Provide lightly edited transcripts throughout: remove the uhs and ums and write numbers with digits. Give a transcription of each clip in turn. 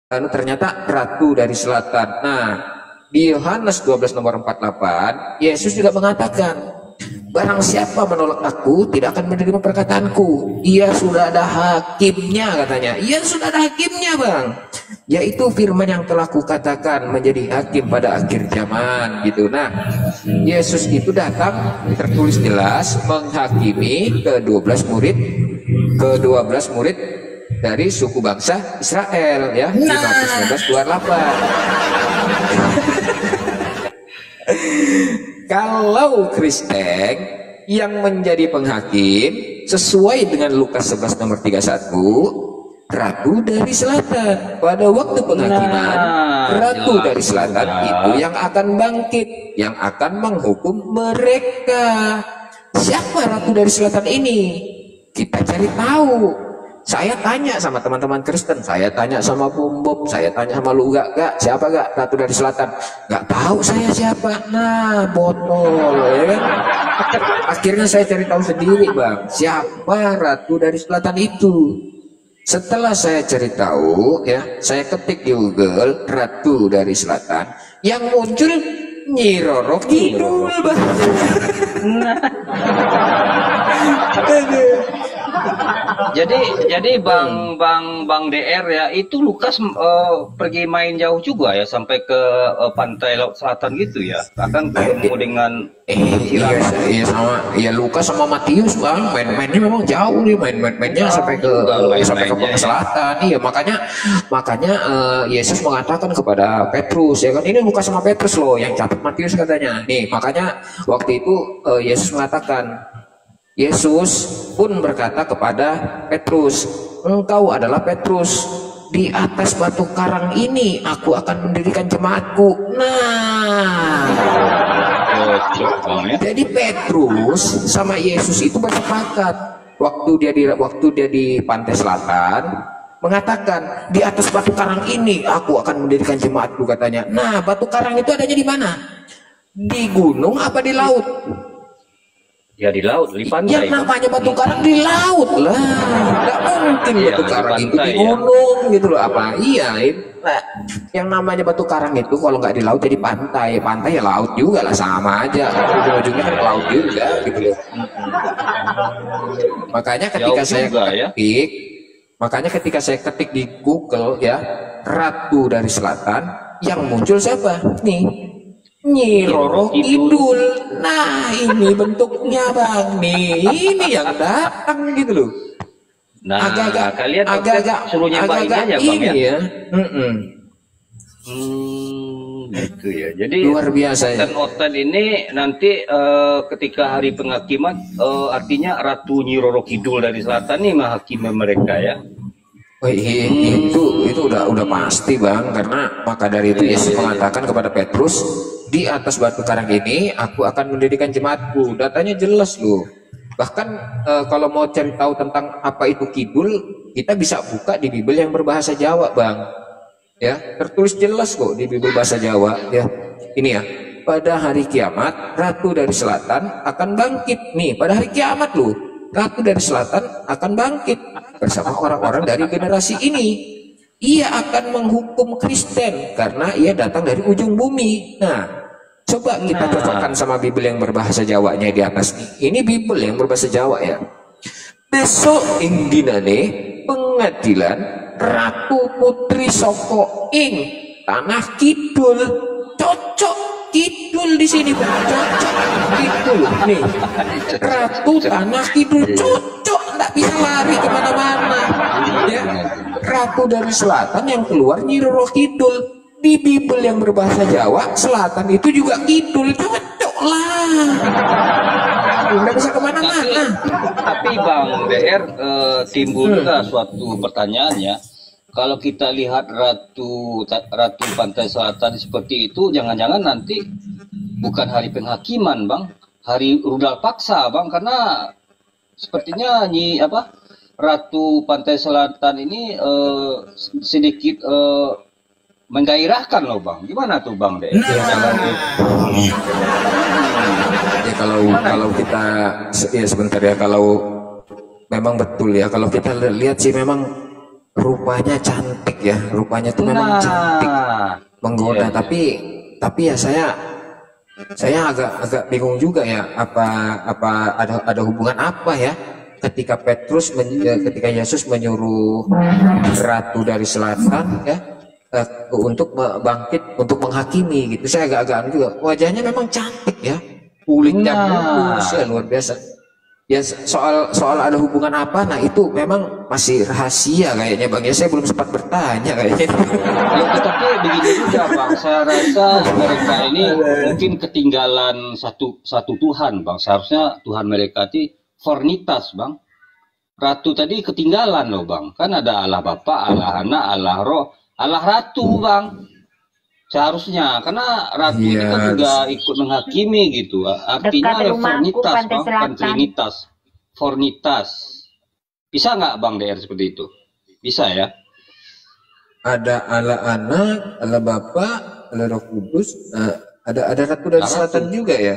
lalu ternyata ratu dari selatan. Nah, di Yohanes 12 nomor 48, Yesus juga mengatakan, barang siapa menolak aku tidak akan menerima perkataanku. Ia sudah ada hakimnya, katanya. Ia sudah ada hakimnya, Bang. Yaitu firman yang telah kukatakan menjadi hakim pada akhir zaman, gitu. Nah, Yesus itu datang, tertulis jelas, menghakimi ke-12 murid dari suku bangsa Israel, ya. Di Matius 19:28. Kalau Kristen yang menjadi penghakim sesuai dengan Lukas 11 nomor 31, ratu dari selatan. Pada waktu penghakiman, ratu dari selatan itu yang akan bangkit, yang akan menghukum mereka. Siapa ratu dari selatan ini? Kita cari tahu. Saya tanya sama teman-teman Kristen, saya tanya sama Bob, saya tanya sama lu, gak siapa gak ratu dari selatan? Gak tahu saya siapa. Nah, botol, ya kan? Akhirnya saya cari tahu sendiri, Bang, siapa ratu dari selatan itu. Setelah saya cari tahu, ya, saya ketik di Google ratu dari selatan, yang muncul Nyi Roro Kidul, Bang. Jadi Bang DR ya, itu Lukas pergi main jauh juga ya sampai ke pantai Laut Selatan gitu ya. Akan ketemu dengan iya sama ya Lukas sama Matius, Bang. Mainnya memang jauh nih, mainnya sampai ke selatan. Iya, makanya Yesus mengatakan kepada Petrus, ya kan, ini Lukas sama Petrus loh yang catat Matius, katanya. Nih, makanya waktu itu Yesus mengatakan, Yesus pun berkata kepada Petrus, engkau adalah Petrus, di atas batu karang ini aku akan mendirikan jemaatku. Nah, jadi Petrus sama Yesus itu bersepakat waktu dia di pantai selatan, mengatakan di atas batu karang ini aku akan mendirikan jemaatku, katanya. Nah, batu karang itu adanya di mana? Di gunung apa di laut? Ya di laut, di pantai. Yang namanya batu karang di laut lah, nggak mungkin batu karang itu di gunung, gitu loh. Apa iya? Nah, yang namanya batu karang itu kalau nggak di laut jadi pantai ya laut juga lah, sama aja, ujung-ujungnya kan laut juga, gitu loh. Makanya ketika saya ketik di Google, ya, ratu dari selatan, yang muncul siapa nih? Nyi Roro Kidul. Nah, ini bentuknya, Bang. Nih, ini yang datang, gitu loh. Nah, kalian agak suruh nyebain aja, Bang, ya. Gitu ya. Jadi luar biasa ya. Oten ini nanti ketika hari penghakiman, artinya Ratu Nyi Roro Kidul dari selatan nih menghakimi mereka, ya. Oh, itu udah pasti, Bang, karena maka dari itu Yesus mengatakan kepada Petrus, di atas batu karang ini aku akan mendirikan jemaatku. Datanya jelas loh. Bahkan kalau mau cari tahu tentang apa itu kidul, kita bisa buka di Bible yang berbahasa Jawa, Bang. Ya, tertulis jelas kok di Bible bahasa Jawa, ya. Ini ya, pada hari kiamat ratu dari selatan akan bangkit. Nih, pada hari kiamat loh, ratu dari selatan akan bangkit bersama orang-orang dari generasi ini. Ia akan menghukum Kristen karena ia datang dari ujung bumi. Nah, coba kita cocokkan sama Bible yang berbahasa Jawanya di atas nih. Ini Bible yang berbahasa Jawa, ya. Besok ing dinane pengadilan Ratu Putri Soko ing tanah kidul. Cocok kidul di sini, Bang. Cocok kidul nih. Ratu tanah kidul cocok, nggak bisa lari kemana-mana, ya. Ratu dari selatan yang keluar Nyi Roro Kidul. Di Bible yang berbahasa Jawa, selatan itu juga kidul. Cocok lah, nggak bisa kemana-mana. Tapi Bang DR, timbul juga suatu pertanyaannya. Kalau kita lihat ratu pantai selatan seperti itu, jangan-jangan nanti bukan hari penghakiman, Bang, hari rudal paksa, Bang, karena sepertinya Ratu Pantai Selatan ini sedikit menggairahkan loh, Bang. Gimana tuh, Bang? Ya kalau kita ya sebentar ya, kalau memang betul ya, kalau kita lihat sih memang rupanya cantik ya, rupanya tuh memang cantik, Nah, iya, menggoda. iya. Tapi ya saya agak bingung juga ya, apa ada hubungan apa ya ketika ketika Yesus menyuruh ratu dari selatan ya, untuk bangkit untuk menghakimi gitu. Saya agak-agak anu juga, wajahnya memang cantik ya, kulitnya mulus Nah, ya, luar biasa ya. Soal ada hubungan apa, nah itu memang masih rahasia kayaknya bang ya, saya belum sempat bertanya kayaknya. ya, tetapi begini juga Bang, saya rasa mereka ini mungkin ketinggalan satu Tuhan Bang. Seharusnya Tuhan mereka itu Fornitas Bang. Ratu tadi ketinggalan loh Bang. Kan ada Allah Bapa, Allah Anak, Allah Roh, Allah Ratu Bang. Seharusnya, karena Ratu ini kan Iya, juga ikut menghakimi gitu. Artinya Dekat ada rumahku, Fornitas Pantai Bang, bukan Selatan. Trinitas. Fornitas. Bisa nggak Bang DR seperti itu? Bisa ya? ada Allah Anak, Allah Bapa, Allah Roh Kudus, ada Ratu dari Allah Selatan Ratu. juga ya.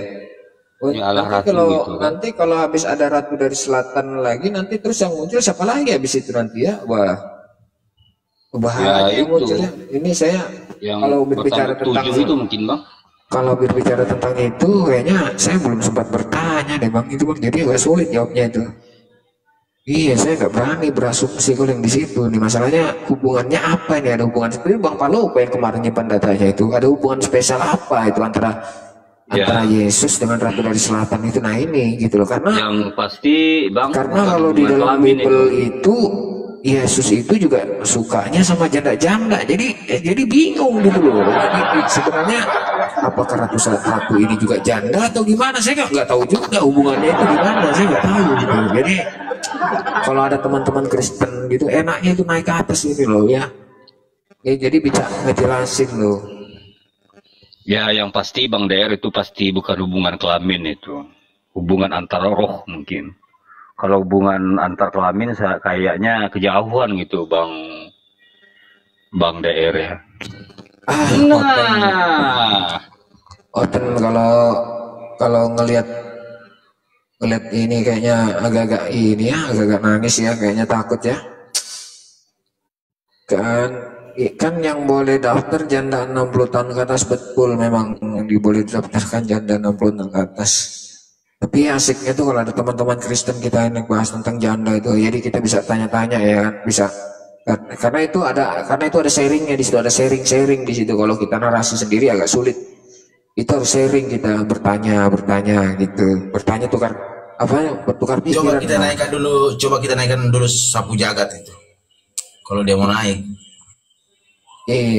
Oh, Ya Allah nanti Ratu kalau gitu kan. nanti kalau habis ada Ratu dari Selatan lagi, nanti terus yang muncul siapa lagi habis itu nanti ya? Wah, Ya bahaya yang itu. munculnya. Ini saya Yang kalau berbicara bertambah tentang 7 itu mungkin Bang. kalau berbicara tentang itu, kayaknya saya belum sempat bertanya deh bang itu bang. Jadi agak sulit jawabnya itu. Iya, saya nggak berani berasumsi kalau yang di situ. Nih masalahnya hubungannya apa ini? Ada hubungan seperti Bang Palopo yang kemarin nyimpan datanya itu. Ada hubungan spesial apa itu antara Ya, Yesus dengan Ratu dari Selatan itu? Nah ini gitu loh. yang pasti Bang Karena bukan kalau di hubungan dalam kelamin Bible itu. itu Yesus itu juga sukanya sama janda-janda. Jadi bingung gitu loh. Jadi, sebenarnya apakah ratu ini juga janda atau gimana? Saya nggak tahu juga hubungannya itu gimana. Saya nggak tahu gitu. Jadi kalau ada teman-teman Kristen gitu enaknya itu naik ke atas ini loh ya. Jadi bisa ngejelasin loh. Ya, yang pasti Bang DR itu pasti bukan hubungan kelamin itu. Hubungan antara roh mungkin. Kalau hubungan antar kelamin kayaknya kejauhan gitu Bang DR ya. Oten, Nah, Oten kalau ngelihat ini kayaknya agak-agak nangis ya, kayaknya takut ya. Kan yang boleh daftar janda 60 tahun ke atas, betul memang diboleh daftarkan janda 60 tahun ke atas. Tapi asiknya tuh kalau ada teman-teman Kristen kita yang bahas tentang janda itu, jadi kita bisa tanya-tanya ya kan, bisa. Karena itu ada sharingnya di situ, ada sharing di situ. Kalau kita narasi sendiri agak sulit. Itu harus sharing, kita bertanya gitu, bertanya tukar bertukar pikiran. Coba kita naikkan dulu sapu jagat itu. Kalau dia mau naik,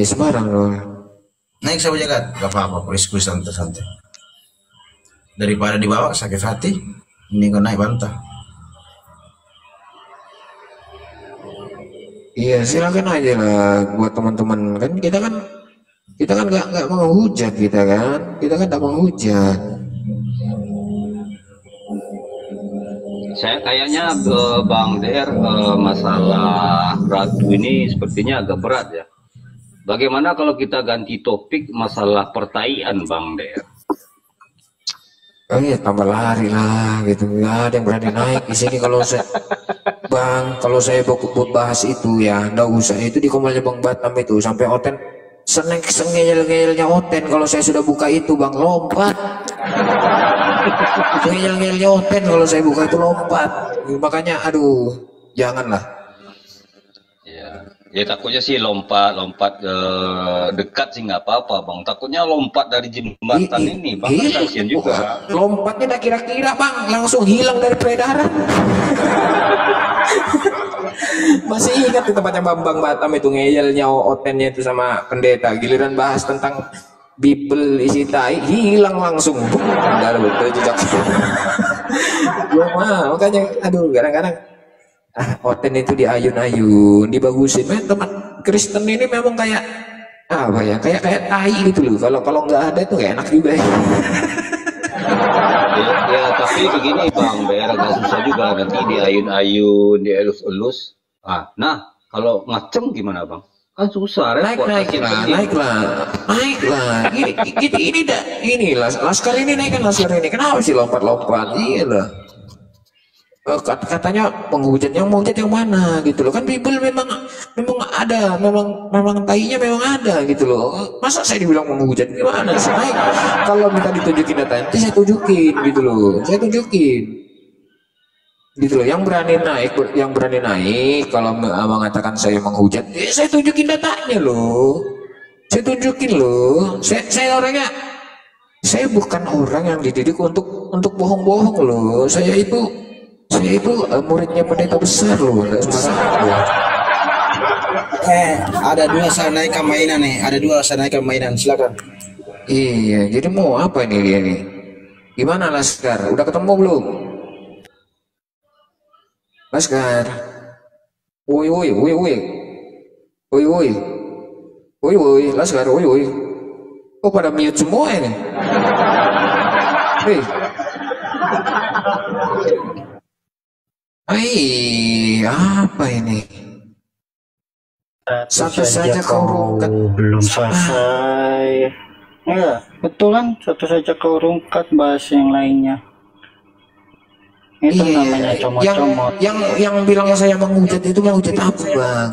Sembarang loh. naik sapu jagat, gak apa-apa, kuis santai-santai. Daripada dibawa sakit hati, ini kan naik bantah. Iya, silakan aja lah buat teman-teman, kan kita kan nggak mau hujat, kita kan nggak mau hujat. saya kayaknya Bang DR masalah Ratu ini sepertinya agak berat ya. Bagaimana kalau kita ganti topik masalah pertaian Bang DR? Oh iya, tambah lari lah gitu, nggak ada yang berani naik di sini. Kalau saya bahas itu ya nggak usah, itu di komelnya Bang Batam itu sampai Oten sengel-ngelnya Oten. Kalau saya sudah buka itu Bang, lompat ngeyel-ngeyelnya Oten, kalau saya buka itu lompat. Makanya aduh, janganlah. Ya takutnya sih lompat dekat sih nggak apa-apa Bang. Takutnya lompat dari jembatan ini Bang, kan kasihan juga. Lompatnya dah kira-kira Bang, langsung hilang dari peredaran. Masih ingat di tempatnya Bambang Batam itu ngeyelnya Otennya itu sama pendeta, giliran bahas tentang Bible isi tai, hilang langsung. Udah ada betul jejak. Makanya aduh, kadang-kadang Oten itu diayun-ayun, dibagusin. Teman Kristen ini memang kayak apa ya, kayak tai gitu loh. Kalau nggak ada itu nggak enak juga ya. Ya tapi begini Bang, daerah agak susah juga, nanti diayun-ayun, dielus-elus. Nah kalau ngaceng gimana Bang? Kan susah, repot. Naiklah. Inilah Laskar ini naikkan Laskar ini. Kenapa sih lompat-lompat? Iya lah. katanya penghujat yang mana gitu loh, kan Bible memang memang ada, memang tainya memang ada gitu loh. Masa saya dibilang penghujat, gimana saya kalau minta ditunjukin datanya saya tunjukin gitu loh, saya tunjukin gitu loh. Yang berani naik kalau mengatakan saya menghujat, saya tunjukin datanya loh, saya tunjukin loh. Saya bukan orang yang dididik untuk bohong-bohong loh. Saya itu muridnya pendeta besar loh, nggak besar loh. Ada dua Sanaika mainan nih, ada dua Sanaika mainan, silakan. Iya, jadi mau apa ini dia nih? Gimana Laskar? Udah ketemu belum? Laskar. Woi woi woi woi. Woi woi. Woi woi, Laskar, woi woi. Kok pada mute semua ini? Hei. Apa ini? Satu saja kau rungkat. Belum selesai. Ya, betul kan? Satu saja kau rungkat, bahas yang lainnya. Itu namanya comot-comot. Yang bilang saya menghujat itu menghujat apa, Bang?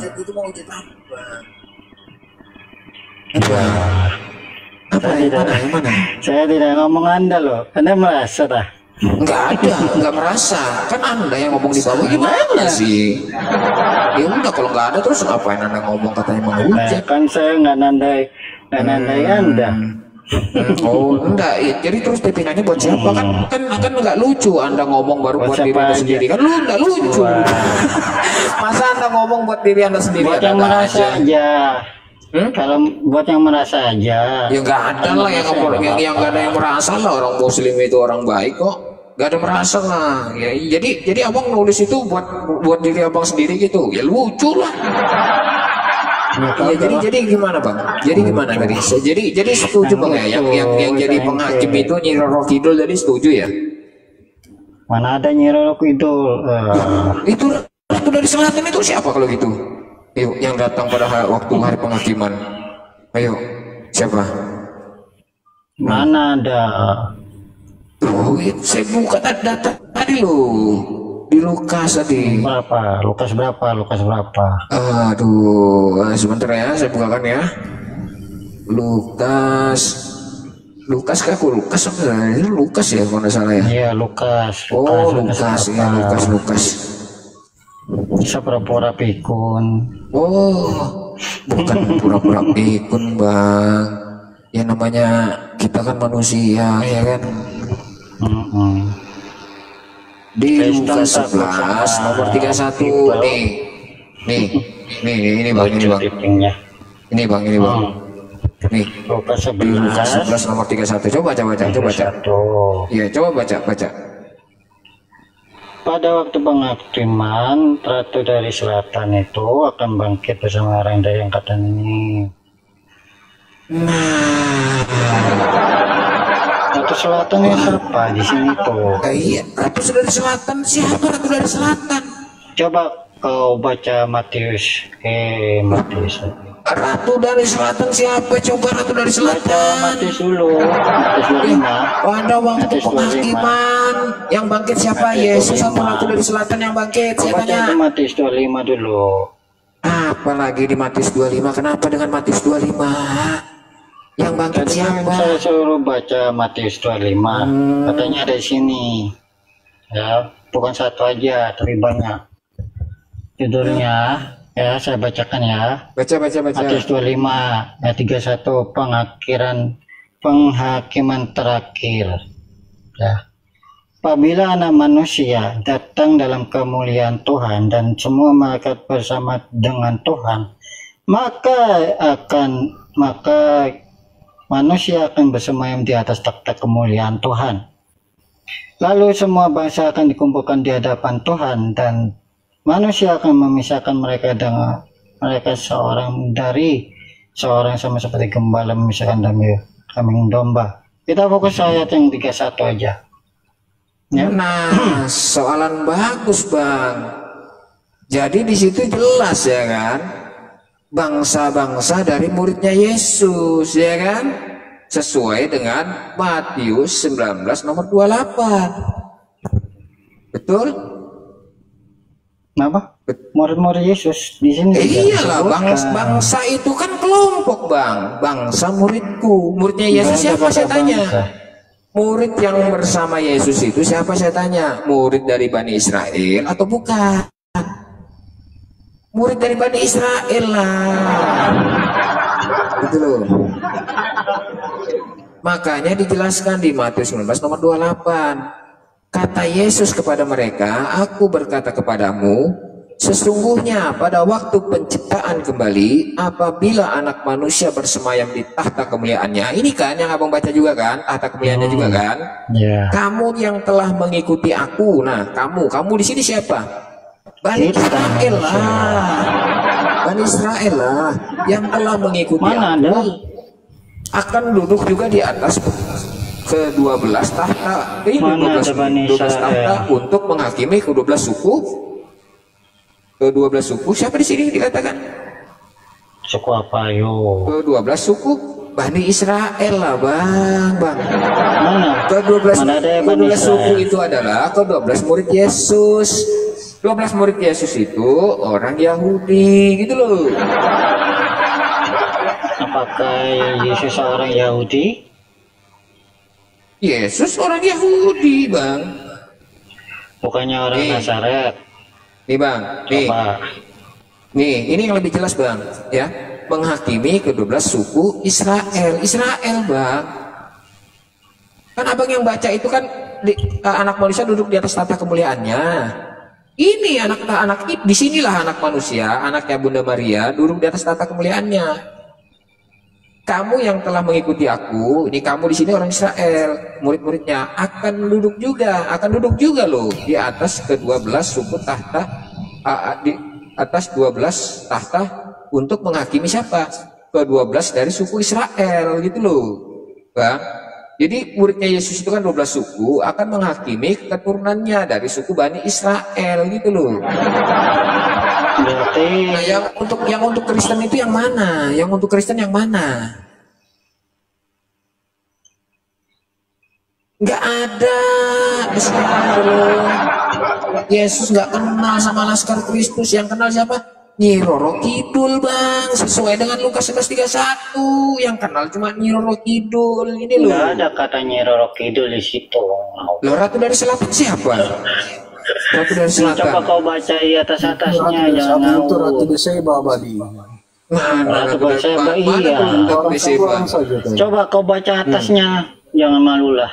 Apa yang mana? Saya tidak ngomong Anda loh. Anda merasa dah? Enggak ada, enggak merasa. Kan Anda yang ngomong di bawah, gimana sih? Ya udah, kalau enggak ada terus ngapain Anda ngomong katanya menghujat? Kan saya nggak nandai Anda. Oh enggak, jadi terus dipinanya buat siapa? Kan enggak lucu Anda ngomong baru buat diri Anda sendiri. Kan lu enggak lucu. Masa Anda ngomong buat diri Anda sendiri? Buat yang merasa aja. Kalau buat yang merasa aja. Ya nggak ada lah yang nggak ada yang merasa lah, orang Muslim itu orang baik kok, nggak ada merasa lah. Ya, jadi abang nulis itu buat diri abang sendiri gitu, ya lucu lah. Ya, jadi gimana bang? Jadi gimana tadi? Jadi setuju bang ya? Yang jadi penghakim itu Nyi Roro Kidul tadi setuju ya? Mana ada Nyi Roro Kidul? Itu Ratu dari Selatan itu siapa kalau gitu? Yuk, yang datang pada waktu hari penghakiman. Ayo, siapa? Mana ada? Oh, saya buka data tadi loh. Di Lukas tadi. Berapa? Lukas berapa? Aduh, sebentar ya, saya bukakan ya. Lukas kah? Lukas sebenarnya Lukas ya kalau nggak salah ya. Iya Lukas. Oh Lukas ya, Lukas. Bisa pura-pura pikun. Oh, bukan pura-pura pikun bang. Ya namanya kita kan manusia ya kan. Di Lukas 11 nomor 31 nih ini bang. Ini bang. Nih Lukas di Lukas 11 nomor 31. Coba baca. Iya, coba baca. Pada waktu penghakiman, Ratu dari Selatan itu akan bangkit bersama orang dari angkatan ini. Ratu Selatan ini siapa di sini tuh? Iya, Ratu dari Selatan. Siapa Ratu dari Selatan? Coba kau baca Matius. Matius. Ratu dari Selatan siapa? Coba Ratu dari Selatan. Matius dulu. Matius 25. Pada waktu penghakiman yang bangkit siapa? Yesus atau Ratu dari Selatan yang bangkit? Saya tanya. Matius 25 dulu. Apalagi di Matius 25? Kenapa dengan Matius 25? Yang bangkit siapa? Saya suruh baca Matius 25. Katanya ada di sini. Ya, bukan satu aja, tapi banyak. Judulnya ya saya bacakan ya. Baca. Matius 25 ayat 31, penghakiman terakhir. Ya. Apabila Anak Manusia datang dalam kemuliaan Tuhan dan semua malaikat bersama dengan Tuhan, maka manusia akan bersemayam di atas takhta kemuliaan Tuhan. Lalu semua bangsa akan dikumpulkan di hadapan Tuhan, dan manusia akan memisahkan mereka dengan mereka seorang sama seperti gembala memisahkan kambing domba. Kita fokus ayat yang 31 aja. Ya. Nah, soalan bagus bang. Jadi di situ jelas ya kan, bangsa-bangsa dari muridnya Yesus ya kan, sesuai dengan Matius 19 nomor 28. Betul? Apa? Murid-murid Yesus di sini juga Iyalah, disebutkan. bangsa itu kan kelompok bang. Bangsa muridku. Muridnya Yesus Nggak ada siapa saya kata tanya? bangsa. Murid yang bersama Yesus itu siapa saya tanya? Murid dari Bani Israel atau bukan? Murid dari Bani Israel lah. Gitu loh. Makanya dijelaskan di Matius 19 nomor 28. Kata Yesus kepada mereka, aku berkata kepadamu, sesungguhnya pada waktu penciptaan kembali, apabila anak manusia bersemayam di tahta kemuliaannya, ini kan yang abang baca juga kan, tahta kemuliaannya juga kan, Ya. kamu yang telah mengikuti aku, nah kamu di sini siapa? Bani Kita Israel lah, manusia. Bani Israel lah, yang telah mengikuti Mana ada? aku, akan duduk juga di atas ke-12 tahta. Ini Mana 12 ada Bani 12 Israel? tahta untuk menghakimi ke-12 suku. Ke-12 suku siapa di sini dikatakan? Suku apa yo? Ke-12 suku Bani Israel lah, Bang. Mana? Ke-12 Mana ada Bani ke-12 suku Israel? itu adalah ke-12 murid Yesus. 12 murid Yesus itu orang Yahudi gitu loh. Apakah Yesus seorang Yahudi? Yesus orang Yahudi, Bang. Bukannya orang Nih. Nazaret? Nih, Bang. Nih. Apa? Nih, ini yang lebih jelas, Bang, ya. Menghakimi ke-12 suku Israel. Israel, Bang. Kan abang yang baca itu kan anak manusia duduk di atas tahta kemuliaannya. Ini anak disinilah anak manusia, anaknya Bunda Maria duduk di atas tahta kemuliaannya. Kamu yang telah mengikuti aku, ini kamu di sini orang Israel, murid-muridnya akan duduk juga loh di atas ke-12 suku tahta, di atas 12 tahta untuk menghakimi siapa? Ke-12 dari suku Israel gitu loh, Bang. Jadi muridnya Yesus itu kan 12 suku akan menghakimi keturunannya dari suku Bani Israel gitu loh. Berarti Nah, yang untuk Kristen itu yang mana? Yang untuk Kristen yang mana? Nggak ada. Bismillah. Yesus nggak kenal sama Laskar Kristus. Yang kenal siapa? Nyi Roro Kidul, Bang. Sesuai dengan Lukas 11:31. Yang kenal cuma Nyi Roro Kidul. Ini loh. nggak ada katanya Roro Kidul di situ. Loh, Ratu dari Selatan siapa? Ratu dari Selatan. Coba kau baca di atas-atasnya, jangan Itu Ratu ngawur. Deseba Abadi. Mana Ratu dari Seba, iya. Ratu dari Seba? Orang saja kan. Coba kau baca atasnya, jangan malulah.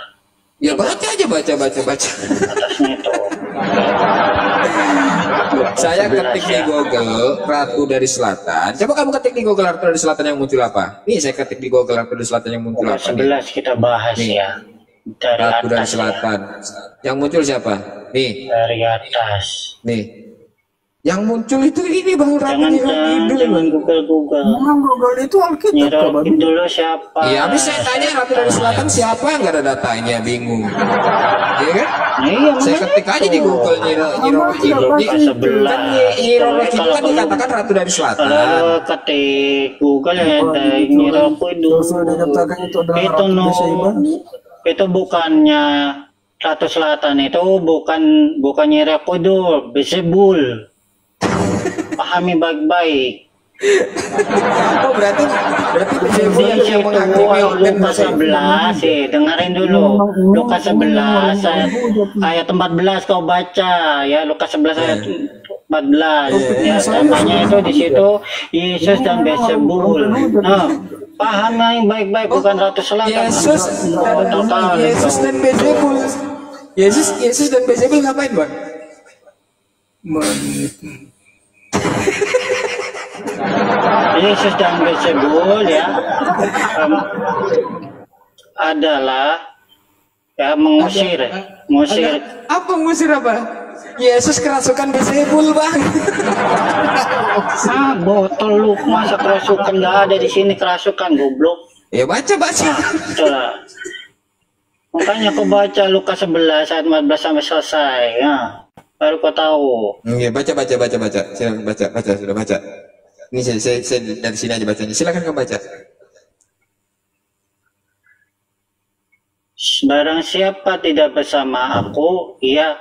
Ya baca aja, baca. Atasnya itu. Saya 11 ketik di ya. Google Ratu dari Selatan. Coba kamu ketik di Google Ratu dari Selatan yang muncul apa? Nih saya ketik di Google Ratu dari Selatan yang muncul Lukas apa nih? 11 kita bahas Nih. ya. Dari Ratu dari atas ya. Selatan. Yang muncul siapa? Nih, Dari atas. nih. Yang muncul itu ini Bang Ratu Jangan Kidul. Google. Memang Google itu Alkitab Nyirol Abadi. dulu siapa? Iya, habis saya tanya Ratu dari Selatan siapa? Nggak ada datanya, bingung. Iya kan? Nah, iya, Saya makanya ketik aja di itu. Google Nyiroro Kidul. Lukas 11. Kan Nyiroro Kidul kan Kalau- dikatakan Ratu dari Selatan. Kalau ketik Google ya dari Nyirol Kidul. Sudah dikatakan itu adalah Itu Ratu no, Deseba. itu bukannya Ratu Selatan itu bukan Nyirol Kidul, Bezebul. Pahami baik-baik. Oh berarti Beelzebul Di yang situ menghakimi dan Lukas 11 dengerin dulu. Lukas 11 ayat 14 kau baca ya, Lukas 11 ayat 14 ya, tandanya itu di situ Yesus dan Bezebul. Nah, pahami baik-baik, bukan Ratu Selatan. Yesus Yesus dan Beelzebul. Yesus dan Beelzebul ngapain bang? Yesus dan Bezebul ya adalah ya mengusir. Apa ngusir apa? Yesus kerasukan Beelzebul bang. Ah, botol lu masa kerasukan, nggak ada di sini kerasukan, goblok. Ya baca. Itulah. Makanya kau baca Lukas 11 ayat 14 sampai selesai ya. Baru kau tahu. Iya baca. Silakan baca sudah baca. Ini saya dari sini aja bacanya. Silakan kamu baca. Barang siapa tidak bersama aku, ia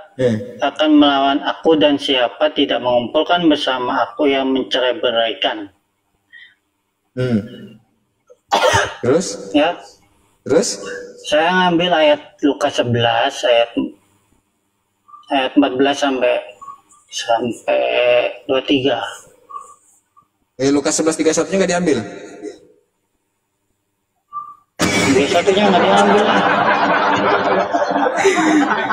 akan melawan aku, dan siapa tidak mengumpulkan bersama aku yang mencerai-beraikan. Terus? Ya, Terus? saya ngambil ayat Lukas 11 ayat 14 sampai 23. Lukas 11:31-nya nggak diambil? Satunya nggak diambil.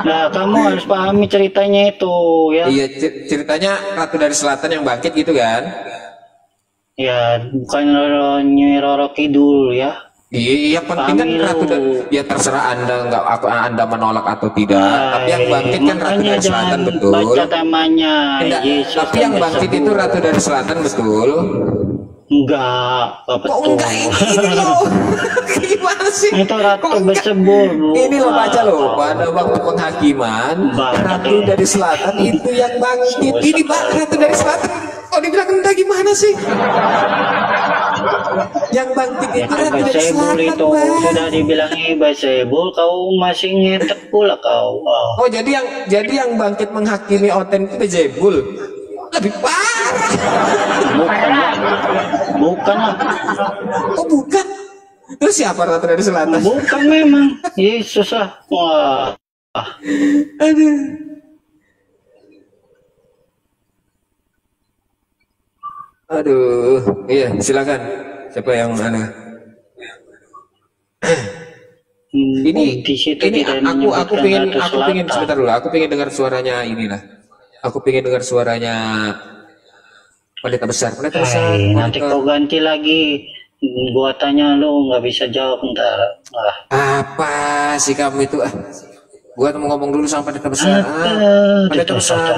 Nah, kamu harus pahami ceritanya itu ya. Iya, ceritanya Ratu dari Selatan yang bangkit gitu kan? Ya, bukan Nyi Roro Kidul ya. Iya, yang penting kan Ratu dari, ya terserah Anda menolak atau tidak. Tapi yang bangkit kan Ratu Makanya dari Selatan, jangan betul. baca temanya. Enggak, Yesus tapi yang bangkit itu Ratu dari Selatan, betul. Enggak, Kok betul. enggak ini loh? Gimana sih? Itu Ratu Kok enggak? Bersebul. Ini loh, baca loh, pada waktu penghakiman Ratu dari Selatan itu yang bangkit. Ini Ratu dari Selatan. Oh, dibilang enggak, gimana sih? Yang bangkit itu Ratu dari Bersebul Selatan, itu Bang. sudah dibilangnya Bersebul, kau masih ngetek pula kau. Oh, jadi yang bangkit menghakimi Oten itu Bezebul. Lebih parah. Bukan lah. Oh, bukan. Terus siapa Ratu dari Selatan? Bukan memang. Yesus lah. Wah. Aduh. Aduh, iya, silakan. Siapa yang mana? Ini di situ ini tidak aku menyebutkan pengen Ratu Selatan. sebentar dulu. Aku pengen dengar suaranya inilah. Aku pengen dengar suaranya pendeta besar. Pendeta besar. Hai, nanti pendeta- kau ganti lagi. Gua tanya lu nggak bisa jawab ntar. Apa sih kamu itu? Gua mau ngomong dulu sama pendeta besar. Pendeta besar.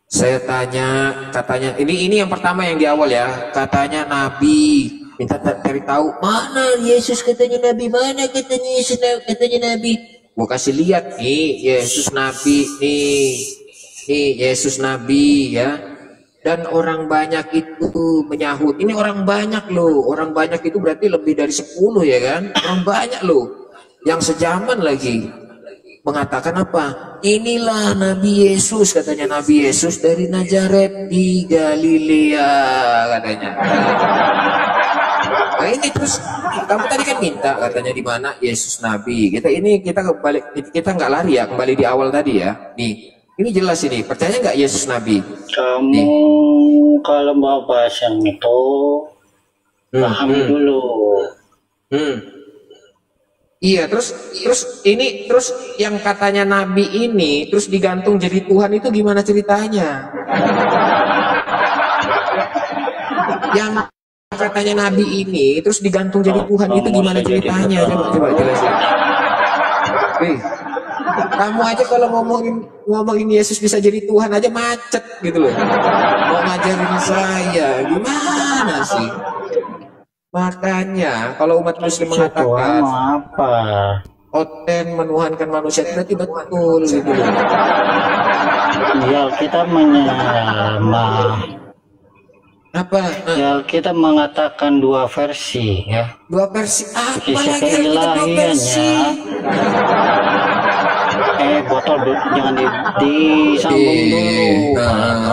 Saya tanya, katanya ini yang pertama yang di awal ya, katanya Nabi minta cari tahu mana Yesus, katanya Nabi, mana katanya Yesus, katanya Nabi. Gua kasih lihat nih Yesus Nabi nih Yesus Nabi ya. Dan orang banyak itu menyahut, ini orang banyak loh, orang banyak itu berarti lebih dari 10 ya kan, orang banyak loh, yang sejaman lagi. Mengatakan apa? Inilah Nabi Yesus, katanya Nabi Yesus dari Nazaret di Galilea, katanya. Nah ini terus kamu tadi kan minta katanya di mana Yesus Nabi. Kita kembali, kita nggak lari ya, kembali di awal tadi ya. Nih, ini jelas ini. Percaya nggak Yesus Nabi? Kamu kalau mau bahas yang itu pahami dulu. Iya, terus yang katanya Nabi ini terus digantung jadi Tuhan itu gimana ceritanya? Yang katanya Nabi ini terus digantung jadi Tuhan itu gimana ceritanya? Coba jelasin. Kamu aja kalau ngomongin Yesus bisa jadi Tuhan aja macet gitu loh. Mau ngajarin saya gimana sih? Makanya kalau umat Muslim mengatakan apa? Oten menuhankan manusia, berarti betul gitu loh. Ya kita Apa? Ya kita mengatakan dua versi ya. Dua versi apa Sisi lagi yang kita dua versi? Botol jangan disambung dulu.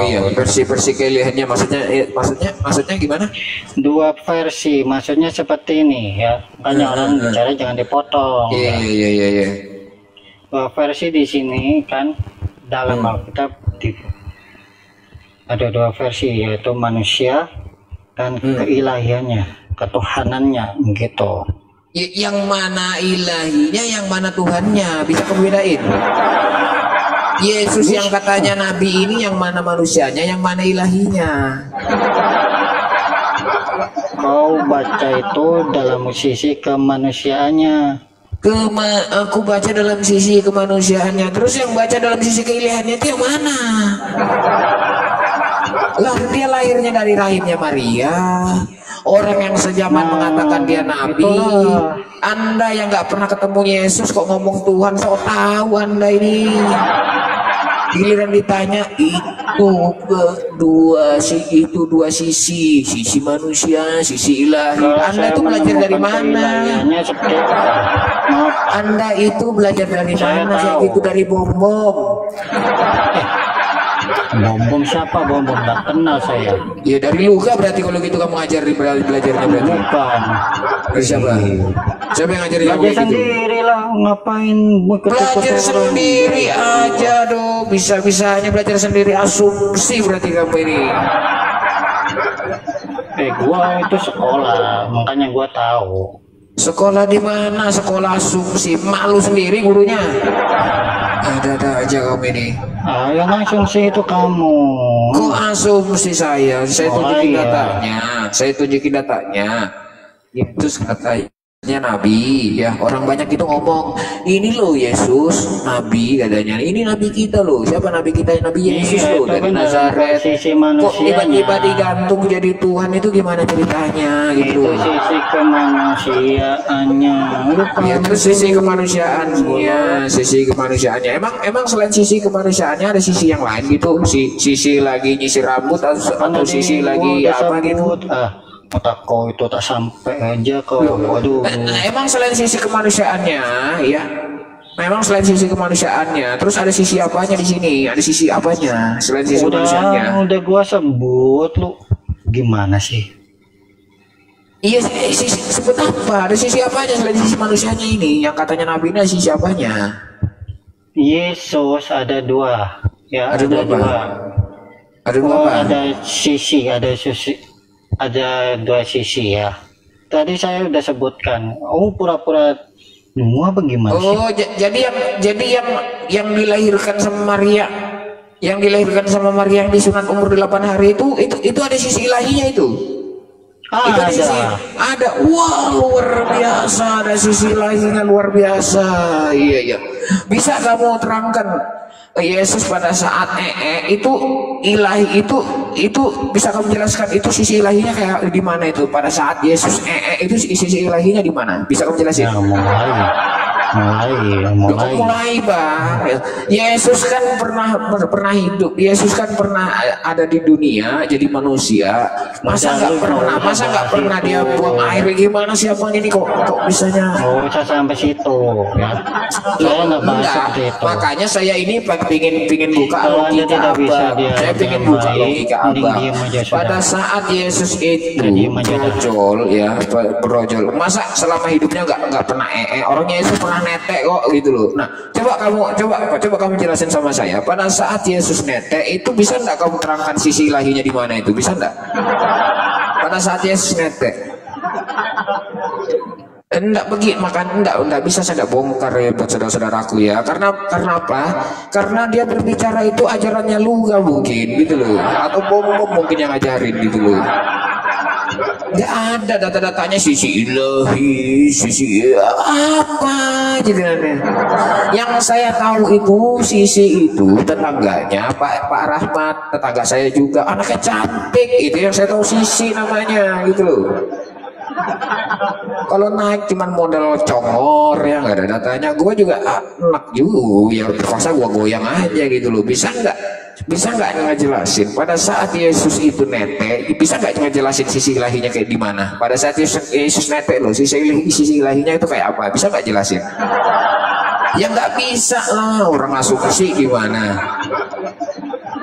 Iya, versi keilihannya maksudnya gimana? Dua versi, maksudnya seperti ini ya. Banyak orang bicara jangan dipotong. Iya. Dua versi di sini kan dalam Alkitab ada dua versi, yaitu manusia dan keilahiannya, ketuhanannya gitu. Yang mana ilahinya, yang mana Tuhannya, bisa kamu bedain? Yesus yang katanya Nabi ini yang mana manusianya, yang mana ilahinya? Kau baca itu dalam sisi kemanusiaannya. Aku baca dalam sisi kemanusiaannya, terus yang baca dalam sisi keilahiannya itu yang mana? Lah dia lahirnya dari rahimnya Maria. Orang yang sejaman mengatakan dia nabi. Anda yang nggak pernah ketemu Yesus kok ngomong Tuhan, sok tahu Anda ini. Giliran ditanya itu dua sisi manusia, sisi ilahi. Kalau Anda saya itu belajar dari menemukan mana? keilahiannya seperti apa? Maaf, Anda itu belajar dari Saya mana? Kayak tahu. gitu dari bom-bom. bom siapa bom? Nggak kenal saya. Ya dari Luga berarti kalau gitu kamu belajarnya berarti. Bukan. Dari siapa? Siapa yang ngajarin kamu Belajar kayak gitu? sendiri lah, ngapain Belajar ikut-ikut orang? sendiri aja dong. Bisa-bisanya belajar sendiri, asumsi berarti kamu ini. Gua itu sekolah, makanya gua tahu. Sekolah di mana? Sekolah asumsi. Malu sendiri gurunya. Ada-ada aja kamu ini. Yang asumsi itu kamu. Kok asumsi saya? Saya Oh, tunjukin iya. datanya. Saya tunjukin datanya. Itu katanya Nabi, ya orang banyak itu ngomong ini loh Yesus Nabi katanya, ini Nabi kita loh. Siapa Nabi kita? Nabi Yesus Iya, loh itu dari kan Nazaret. sisi Kok manusianya. tiba-tiba digantung jadi Tuhan, itu gimana ceritanya Itu gitu? sisi kemanusiaannya. Lupa. Ya terus sisi kemanusiaannya. Emang selain sisi kemanusiaannya ada sisi yang lain gitu? Sisi lagi nyisir rambut atau sisi lagi apa gitu? Otak kau itu tak sampai aja kau. Waduh. Emang selain sisi kemanusiaannya, ya. Memang selain sisi kemanusiaannya, terus ada sisi apanya di sini? Ada sisi apanya selain sisi kemanusiaannya? Udah gua sebut lu. Gimana sih? Iya, sisi sebut apa? Ada sisi apanya selain sisi manusianya ini? Yang katanya Nabi ini ada sisi apanya? Yesus ada dua. Ya, Ada dua apa? Ada dua apa? Ada dua sisi ya. Tadi saya udah sebutkan. Oh, pura-pura nunggu apa gimana sih? Oh, jadi yang dilahirkan sama Maria, yang disunat umur 8 hari itu ada sisi ilahinya itu. Itu ada sisi, ada. Wah, luar biasa, ada sisi ilahinya luar biasa. Iya. Bisa kamu terangkan Yesus pada saat itu ilahi itu bisa kamu jelaskan itu sisi ilahinya kayak di mana itu pada saat Yesus itu sisi ilahinya di mana? Bisa kamu jelasin? Ya, mulai. Bang. Yesus kan pernah hidup. Yesus kan pernah ada di dunia jadi manusia. Masa nggak pernah dia buang air? Gimana siapa ini kok bisanya? Oh, saya sampai situ ya. Saya nggak bahas seperti itu. Makanya saya ini pingin buka Kalau Anda logika tidak bisa abang. dia Saya pingin dengan buka baik, logika mending abang. diam aja sudah. Pada saat Yesus itu Diam aja dah. brojol. Masa selama hidupnya nggak pernah Orang Yesus pernah netek kok gitu loh. Nah, coba kamu jelasin sama saya. Pada saat Yesus netek itu bisa nggak kamu terangkan sisi ilahinya di mana itu? Bisa nggak? Pada saat Yesus netek. Enggak begitu, makan enggak bisa saya enggak bongkar ya buat saudara-saudaraku ya. Karena apa? Karena dia berbicara itu ajarannya Luga mungkin gitu loh, atau bom mungkin yang ngajarin gitu loh. Enggak ada data-datanya sisi ilahi, sisi apa jadinya. Yang saya tahu itu sisi itu tetangganya Pak Rahmat, tetangga saya juga anaknya cantik, itu yang saya tahu sisi namanya gitu loh. Kalau naik cuman model congor ya nggak ada datanya. Gue juga enak juga ya terpaksa gue goyang aja gitu loh. Bisa nggak ngejelasin pada saat Yesus itu netek, bisa nggak ngejelasin sisi ilahinya kayak di mana? Pada saat Yesus netek loh, sisi ilahinya itu kayak apa? Bisa nggak jelasin? Ya nggak bisa lah, orang asumsi gimana?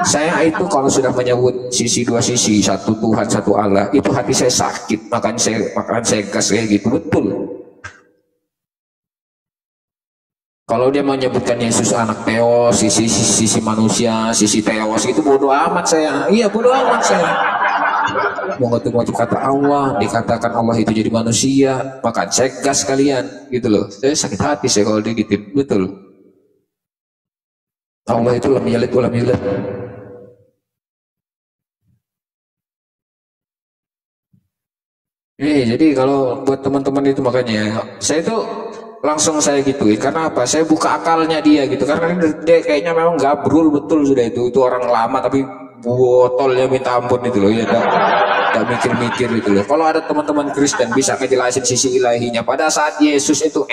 Saya itu kalau sudah menyebut dua sisi, satu Tuhan, satu Allah, itu hati saya sakit, makan saya gas kayak gitu, betul. Kalau dia menyebutkan Yesus anak Theos, sisi manusia, sisi Theos, itu bodoh amat saya. Iya, bodoh amat saya. Mau ketemu kata Allah, dikatakan Allah itu jadi manusia, makan saya gas kalian, gitu loh. Saya sakit hati saya kalau gitu, betul. Allah itu lam yalid walam yulad. Jadi kalau buat teman-teman itu makanya saya itu langsung saya gituin karena apa? Saya buka akalnya dia gitu karena dia kayaknya memang gabrul betul sudah itu orang lama tapi botolnya minta ampun itu loh ya enggak mikir-mikir gitu loh. Kalau ada teman-teman Kristen bisa ngejelasin sisi ilahinya pada saat Yesus itu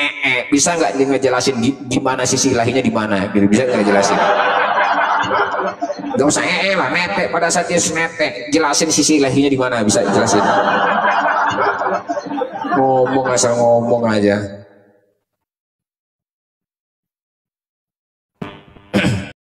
bisa nggak ngejelasin gimana sisi ilahinya di mana? Bisa nggak ngejelasin? Gak usah lah, netek pada saat Yesus netek, jelasin sisi ilahinya di mana, bisa jelasin. Ngomong asal ngomong aja.